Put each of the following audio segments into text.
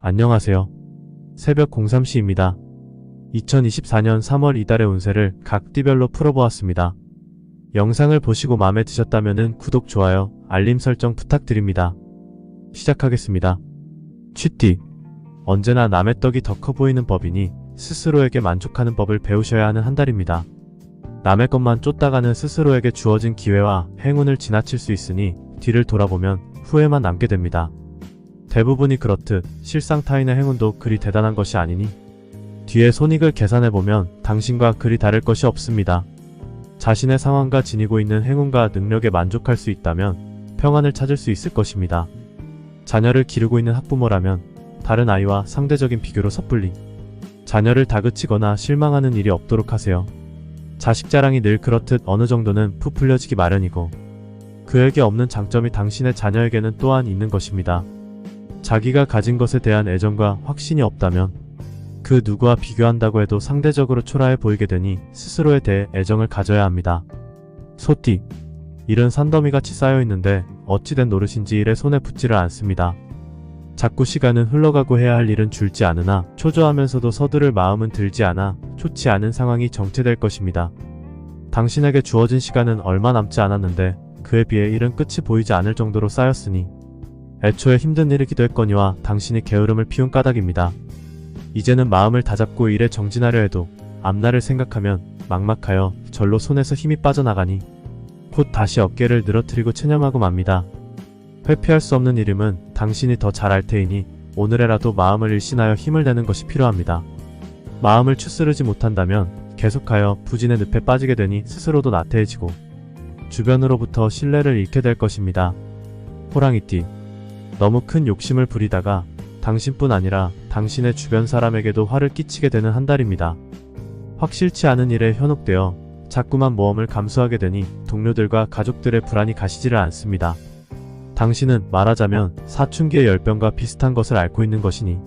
안녕하세요. 새벽 03시입니다. 2024년 3월 이달의 운세를 각 띠별로 풀어보았습니다. 영상을 보시고 마음에 드셨다면 구독, 좋아요, 알림 설정 부탁드립니다. 시작하겠습니다. 취띠. 언제나 남의 떡이 더 커 보이는 법이니 스스로에게 만족하는 법을 배우셔야 하는 한 달입니다. 남의 것만 쫓다가는 스스로에게 주어진 기회와 행운을 지나칠 수 있으니 뒤를 돌아보면 후회만 남게 됩니다. 대부분이 그렇듯 실상 타인의 행운도 그리 대단한 것이 아니니 뒤에 손익을 계산해보면 당신과 그리 다를 것이 없습니다. 자신의 상황과 지니고 있는 행운과 능력에 만족할 수 있다면 평안을 찾을 수 있을 것입니다. 자녀를 기르고 있는 학부모라면 다른 아이와 상대적인 비교로 섣불리 자녀를 다그치거나 실망하는 일이 없도록 하세요. 자식 자랑이 늘 그렇듯 어느 정도는 부풀려지기 마련이고 그에게 없는 장점이 당신의 자녀에게는 또한 있는 것입니다. 자기가 가진 것에 대한 애정과 확신이 없다면 그 누구와 비교한다고 해도 상대적으로 초라해 보이게 되니 스스로에 대해 애정을 가져야 합니다. 소띠. 일은 산더미같이 쌓여있는데 어찌된 노릇인지 일에 손에 붙지를 않습니다. 자꾸 시간은 흘러가고 해야 할 일은 줄지 않으나 초조하면서도 서두를 마음은 들지 않아 좋지 않은 상황이 정체될 것입니다. 당신에게 주어진 시간은 얼마 남지 않았는데 그에 비해 일은 끝이 보이지 않을 정도로 쌓였으니 애초에 힘든 일이기도 했거니와 당신이 게으름을 피운 까닭입니다. 이제는 마음을 다잡고 일에 정진하려 해도 앞날을 생각하면 막막하여 절로 손에서 힘이 빠져나가니 곧 다시 어깨를 늘어뜨리고 체념하고 맙니다. 회피할 수 없는 이름은 당신이 더 잘 알 테이니 오늘에라도 마음을 일신하여 힘을 내는 것이 필요합니다. 마음을 추스르지 못한다면 계속하여 부진의 늪에 빠지게 되니 스스로도 나태해지고 주변으로부터 신뢰를 잃게 될 것입니다. 호랑이띠. 너무 큰 욕심을 부리다가 당신뿐 아니라 당신의 주변 사람에게도 화를 끼치게 되는 한 달입니다. 확실치 않은 일에 현혹되어 자꾸만 모험을 감수하게 되니 동료들과 가족들의 불안이 가시지를 않습니다. 당신은 말하자면 사춘기의 열병과 비슷한 것을 앓고 있는 것이니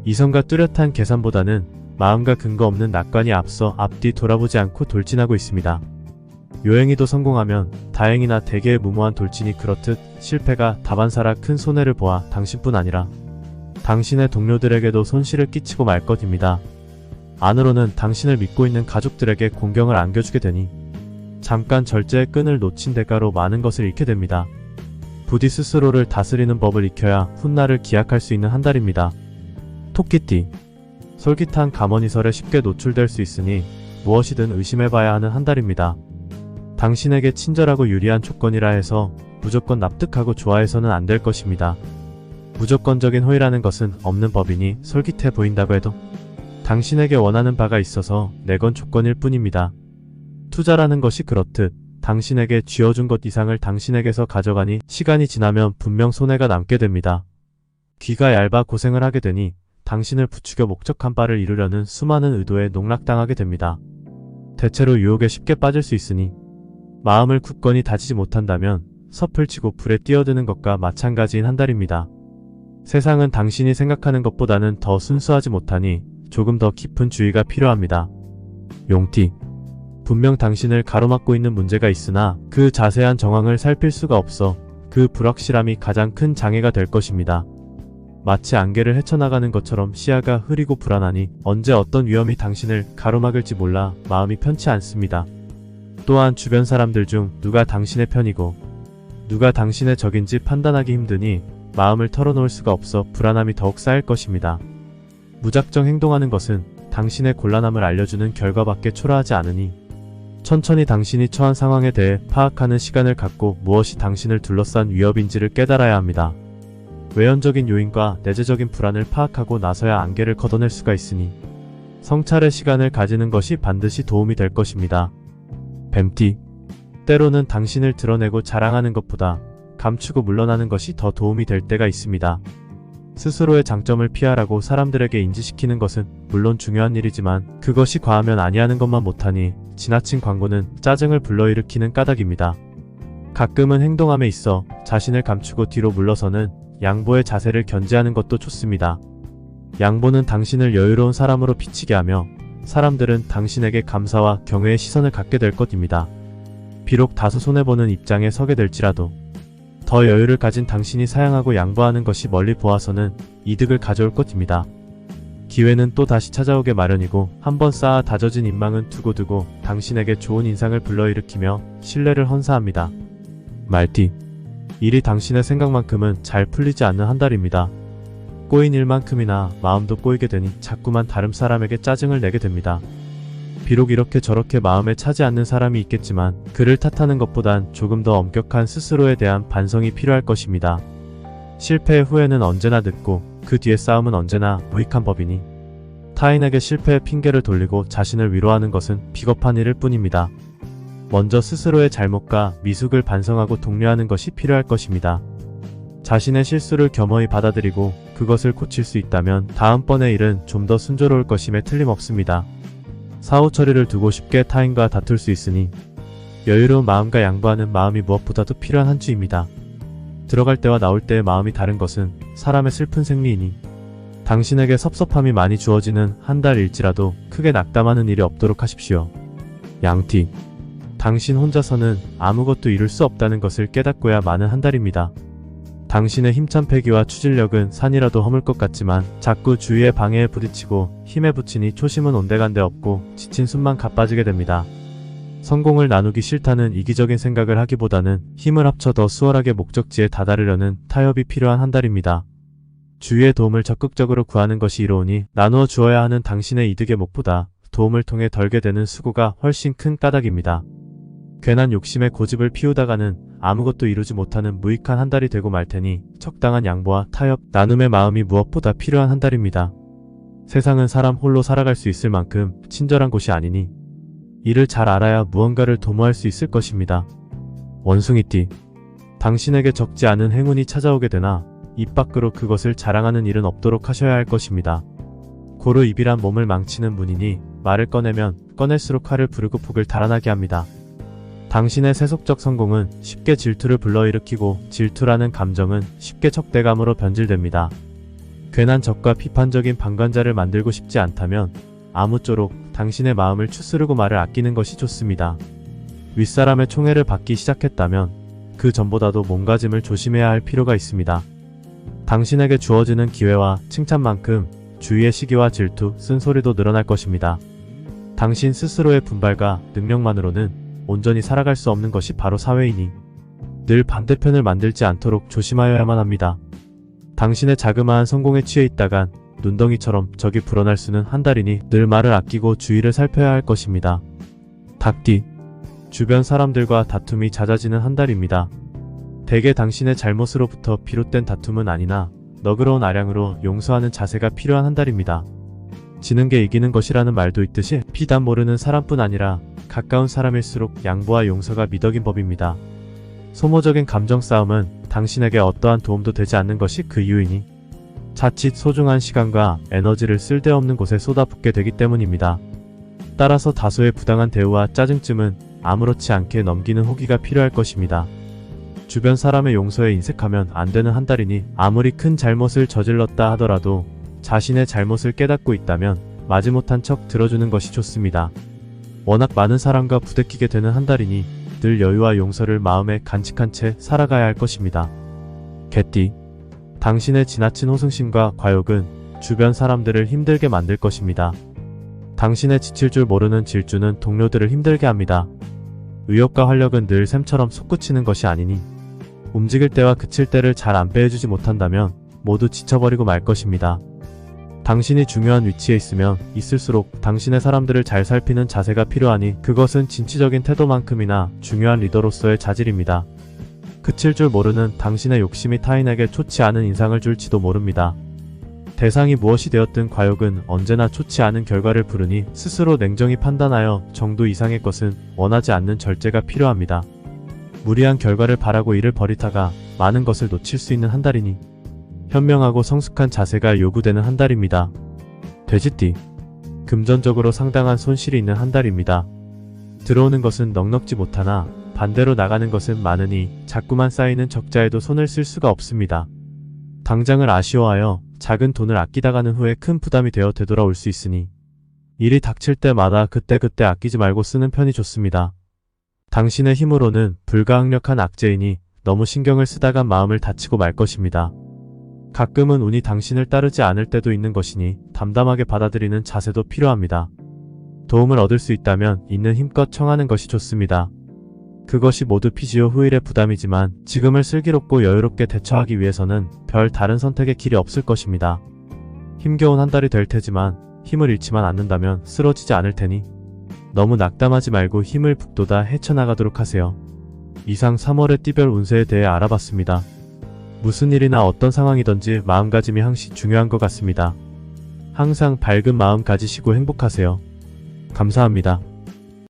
이성과 뚜렷한 계산보다는 마음과 근거 없는 낙관이 앞서 앞뒤 돌아보지 않고 돌진하고 있습니다. 요행이도 성공하면 다행이나 대개의 무모한 돌진이 그렇듯 실패가 다반사라 큰 손해를 보아 당신뿐 아니라 당신의 동료들에게도 손실을 끼치고 말 것입니다. 안으로는 당신을 믿고 있는 가족들에게 공경을 안겨주게 되니 잠깐 절제의 끈을 놓친 대가로 많은 것을 잃게 됩니다. 부디 스스로를 다스리는 법을 익혀야 훗날을 기약할 수 있는 한 달입니다. 토끼띠. 솔깃한 가머니설에 쉽게 노출될 수 있으니 무엇이든 의심해봐야 하는 한 달입니다. 당신에게 친절하고 유리한 조건이라 해서 무조건 납득하고 좋아해서는 안 될 것입니다. 무조건적인 호의라는 것은 없는 법이니 솔깃해 보인다고 해도 당신에게 원하는 바가 있어서 내건 조건일 뿐입니다. 투자라는 것이 그렇듯 당신에게 쥐어준 것 이상을 당신에게서 가져가니 시간이 지나면 분명 손해가 남게 됩니다. 귀가 얇아 고생을 하게 되니 당신을 부추겨 목적한 바를 이루려는 수많은 의도에 농락당하게 됩니다. 대체로 유혹에 쉽게 빠질 수 있으니 마음을 굳건히 다지지 못한다면 섣불치고 불에 뛰어드는 것과 마찬가지인 한 달입니다. 세상은 당신이 생각하는 것보다는 더 순수하지 못하니 조금 더 깊은 주의가 필요합니다. 용띠. 분명 당신을 가로막고 있는 문제가 있으나 그 자세한 정황을 살필 수가 없어 그 불확실함이 가장 큰 장애가 될 것입니다. 마치 안개를 헤쳐나가는 것처럼 시야가 흐리고 불안하니 언제 어떤 위험이 당신을 가로막을지 몰라 마음이 편치 않습니다. 또한 주변 사람들 중 누가 당신의 편이고 누가 당신의 적인지 판단하기 힘드니 마음을 털어놓을 수가 없어 불안함이 더욱 쌓일 것입니다. 무작정 행동하는 것은 당신의 곤란함을 알려주는 결과밖에 초라하지 않으니 천천히 당신이 처한 상황에 대해 파악하는 시간을 갖고 무엇이 당신을 둘러싼 위협인지를 깨달아야 합니다. 외연적인 요인과 내재적인 불안을 파악하고 나서야 안개를 걷어낼 수가 있으니 성찰의 시간을 가지는 것이 반드시 도움이 될 것입니다. 뱀띠. 때로는 당신을 드러내고 자랑하는 것보다 감추고 물러나는 것이 더 도움이 될 때가 있습니다. 스스로의 장점을 피하라고 사람들에게 인지시키는 것은 물론 중요한 일이지만 그것이 과하면 아니하는 것만 못하니 지나친 광고는 짜증을 불러일으키는 까닭입니다. 가끔은 행동함에 있어 자신을 감추고 뒤로 물러서는 양보의 자세를 견지하는 것도 좋습니다. 양보는 당신을 여유로운 사람으로 비치게 하며 사람들은 당신에게 감사와 경외의 시선을 갖게 될 것입니다. 비록 다소 손해보는 입장에 서게 될지라도 더 여유를 가진 당신이 사양하고 양보하는 것이 멀리 보아서는 이득을 가져올 것입니다. 기회는 또 다시 찾아오게 마련이고 한번 쌓아 다져진 인망은 두고두고 당신에게 좋은 인상을 불러일으키며 신뢰를 헌사합니다. 말띠. 일이 당신의 생각만큼은 잘 풀리지 않는 한 달입니다. 꼬인 일만큼이나 마음도 꼬이게 되니 자꾸만 다른 사람에게 짜증을 내게 됩니다. 비록 이렇게 저렇게 마음에 차지 않는 사람이 있겠지만 그를 탓하는 것보단 조금 더 엄격한 스스로에 대한 반성이 필요할 것입니다. 실패의 후회는 언제나 늦고 그 뒤의 싸움은 언제나 무익한 법이니 타인에게 실패의 핑계를 돌리고 자신을 위로하는 것은 비겁한 일일 뿐입니다. 먼저 스스로의 잘못과 미숙을 반성하고 독려하는 것이 필요할 것입니다. 자신의 실수를 겸허히 받아들이고 그것을 고칠 수 있다면 다음번의 일은 좀 더 순조로울 것임에 틀림없습니다. 사후 처리를 두고 쉽게 타인과 다툴 수 있으니 여유로운 마음과 양보하는 마음이 무엇보다도 필요한 한 주입니다. 들어갈 때와 나올 때의 마음이 다른 것은 사람의 슬픈 생리이니 당신에게 섭섭함이 많이 주어지는 한 달일지라도 크게 낙담하는 일이 없도록 하십시오. 양띠. 당신 혼자서는 아무것도 이룰 수 없다는 것을 깨닫고야 마는 한 달입니다. 당신의 힘찬 패기와 추진력은 산이라도 허물 것 같지만 자꾸 주위의 방해에 부딪히고 힘에 부치니 초심은 온데간데 없고 지친 숨만 가빠지게 됩니다. 성공을 나누기 싫다는 이기적인 생각을 하기보다는 힘을 합쳐 더 수월하게 목적지에 다다르려는 타협이 필요한 한 달입니다. 주위의 도움을 적극적으로 구하는 것이 이로우니 나누어 주어야 하는 당신의 이득의 목보다 도움을 통해 덜게 되는 수고가 훨씬 큰 까닭입니다. 괜한 욕심에 고집을 피우다가는 아무것도 이루지 못하는 무익한 한 달이 되고 말 테니 적당한 양보와 타협, 나눔의 마음이 무엇보다 필요한 한 달입니다. 세상은 사람 홀로 살아갈 수 있을 만큼 친절한 곳이 아니니 이를 잘 알아야 무언가를 도모할 수 있을 것입니다. 원숭이띠. 당신에게 적지 않은 행운이 찾아오게 되나 입 밖으로 그것을 자랑하는 일은 없도록 하셔야 할 것입니다. 고루 입이란 몸을 망치는 문이니 말을 꺼내면 꺼낼수록 칼을 부르고 폭을 달아나게 합니다. 당신의 세속적 성공은 쉽게 질투를 불러일으키고 질투라는 감정은 쉽게 적대감으로 변질됩니다. 괜한 적과 비판적인 방관자를 만들고 싶지 않다면 아무쪼록 당신의 마음을 추스르고 말을 아끼는 것이 좋습니다. 윗사람의 총애를 받기 시작했다면 그 전보다도 몸가짐을 조심해야 할 필요가 있습니다. 당신에게 주어지는 기회와 칭찬만큼 주위의 시기와 질투, 쓴소리도 늘어날 것입니다. 당신 스스로의 분발과 능력만으로는 온전히 살아갈 수 없는 것이 바로 사회이니 늘 반대편을 만들지 않도록 조심하여야만 합니다. 당신의 자그마한 성공에 취해 있다간 눈덩이처럼 적이 불어날 수는 한 달이니 늘 말을 아끼고 주의를 살펴야 할 것입니다. 닭띠. 주변 사람들과 다툼이 잦아지는 한 달입니다. 대개 당신의 잘못으로부터 비롯된 다툼은 아니나 너그러운 아량으로 용서하는 자세가 필요한 한 달입니다. 지는 게 이기는 것이라는 말도 있듯이 피단 모르는 사람뿐 아니라 가까운 사람일수록 양보와 용서가 미덕인 법입니다. 소모적인 감정 싸움은 당신에게 어떠한 도움도 되지 않는 것이 그 이유이니 자칫 소중한 시간과 에너지를 쓸데없는 곳에 쏟아붓게 되기 때문입니다. 따라서 다소의 부당한 대우와 짜증쯤은 아무렇지 않게 넘기는 호기가 필요할 것입니다. 주변 사람의 용서에 인색하면 안 되는 한 달이니 아무리 큰 잘못을 저질렀다 하더라도 자신의 잘못을 깨닫고 있다면 마지못한 척 들어주는 것이 좋습니다. 워낙 많은 사람과 부대끼게 되는 한 달이니 늘 여유와 용서를 마음에 간직한 채 살아가야 할 것입니다. 개띠. 당신의 지나친 호승심과 과욕은 주변 사람들을 힘들게 만들 것입니다. 당신의 지칠 줄 모르는 질주는 동료들을 힘들게 합니다. 의욕과 활력은 늘 샘처럼 솟구치는 것이 아니니 움직일 때와 그칠 때를 잘 안배해주지 못한다면 모두 지쳐버리고 말 것입니다. 당신이 중요한 위치에 있으면 있을수록 당신의 사람들을 잘 살피는 자세가 필요하니 그것은 진취적인 태도만큼이나 중요한 리더로서의 자질입니다. 그칠 줄 모르는 당신의 욕심이 타인에게 좋지 않은 인상을 줄지도 모릅니다. 대상이 무엇이 되었든 과욕은 언제나 좋지 않은 결과를 부르니 스스로 냉정히 판단하여 정도 이상의 것은 원하지 않는 절제가 필요합니다. 무리한 결과를 바라고 일을 벌이다가 많은 것을 놓칠 수 있는 한 달이니 현명하고 성숙한 자세가 요구되는 한 달입니다. 돼지띠. 금전적으로 상당한 손실이 있는 한 달입니다. 들어오는 것은 넉넉지 못하나 반대로 나가는 것은 많으니 자꾸만 쌓이는 적자에도 손을 쓸 수가 없습니다. 당장을 아쉬워하여 작은 돈을 아끼다가는 후에 큰 부담이 되어 되돌아올 수 있으니 일이 닥칠 때마다 그때그때 아끼지 말고 쓰는 편이 좋습니다. 당신의 힘으로는 불가항력한 악재이니 너무 신경을 쓰다가 마음을 다치고 말 것입니다. 가끔은 운이 당신을 따르지 않을 때도 있는 것이니 담담하게 받아들이는 자세도 필요합니다. 도움을 얻을 수 있다면 있는 힘껏 청하는 것이 좋습니다. 그것이 모두 피지오 후일의 부담이지만 지금을 슬기롭고 여유롭게 대처하기 위해서는 별 다른 선택의 길이 없을 것입니다. 힘겨운 한 달이 될 테지만 힘을 잃지만 않는다면 쓰러지지 않을 테니 너무 낙담하지 말고 힘을 북돋아 헤쳐나가도록 하세요. 이상 3월의 띠별 운세에 대해 알아봤습니다. 무슨 일이나 어떤 상황이든지 마음가짐이 항시 중요한 것 같습니다. 항상 밝은 마음 가지시고 행복하세요. 감사합니다.